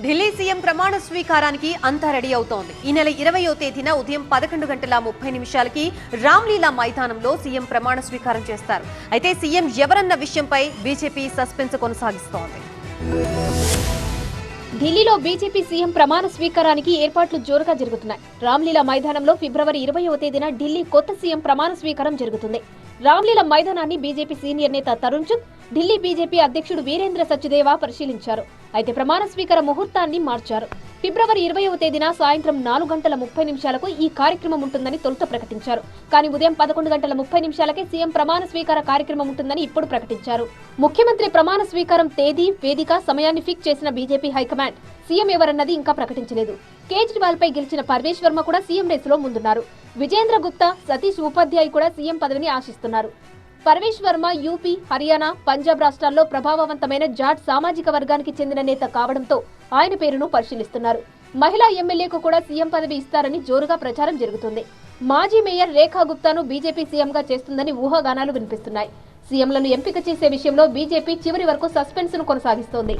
Delhi CM ప్రమాణ స్వీకారానికి అంతా ready అవుతోంది. ఈ నెల 20వ తేదీన ఉదయం 11:30 రామ్లీలా మైదానంలో సీఎం ప్రమాణ స్వీకారం చేస్తారు. అయితే సీఎం ఎవరన్న విషయంపై బీజేపీ సస్పెన్స్ కొనసాగిస్తోంది. ఢిల్లీలో బీజేపీ సీఎం ప్రమాణ స్వీకారానికి ఏర్పాట్లు జోరుగా జరుగుతున్నాయి. రామ్లీలా మైదానంలో ఫిబ్రవరి 20వ తేదీన ఢిల్లీ కొత్త సీఎం ప్రమాణ స్వీకారం జరుగుతుంది. రామ్లీలా మైదానాన్ని బీజేపీ సీనియర్ నేత తరుణ్ చుగ్, ఢిల్లీ బీజేపీ అధ్యక్షుడు వీరేంద్ర సచ్దేవా పరిశీలించారు. అయితే ప్రమాణ స్వీకార ముహూర్తాన్ని మార్చారు. ఫిబ్రవరి 20వ తేదీన సాయంత్రం 4:30 ఈ కార్యక్రమం ఉంటుందని తొలుత ప్రకటించారు. కానీ ఉదయం 11:30 సీఎం ప్రమాణ స్వీకార కార్యక్రమం ఉంటుందని ఇప్పుడు ప్రకటించారు. ముఖ్యమంత్రి ప్రమాణ స్వీకారం తేదీ, వేదిక, సమయాన్ని ఫిక్స్ చేసిన బీజేపీ హైకమాండ్ సీఎం ఎవరన్నది ఇంకా ప్రకటించలేదు. కేజ్రీవాల్ పై గెలిచిన పర్వేష్ వర్మ కూడా సీఎం రేసులో ముందున్నారు. విజేంద్ర గుప్తా, సతీష్ ఉపాధ్యాయ్ కూడా సీఎం పదవిని ఆశిస్తున్నారు. పర్వేష్ వర్మ యూపీ, హర్యానా, పంజాబ్ రాష్ట్రాల్లో ప్రభావవంతమైన జాట్ సామాజిక వర్గానికి చెందిన నేత కావడంతో ఆయన పేరును పరిశీలిస్తున్నారు. మహిళా ఎమ్మెల్యేకు కూడా సీఎం పదవి ఇస్తారని జోరుగా ప్రచారం జరుగుతుంది. మాజీ మేయర్ రేఖా గుప్తాను బీజేపీ సీఎంగా చేస్తుందని ఊహాగానాలు వినిపిస్తున్నాయి. సీఎంలను ఎంపిక చేసే విషయంలో బీజేపీ చివరి వరకు సస్పెన్స్ ను కొనసాగిస్తోంది.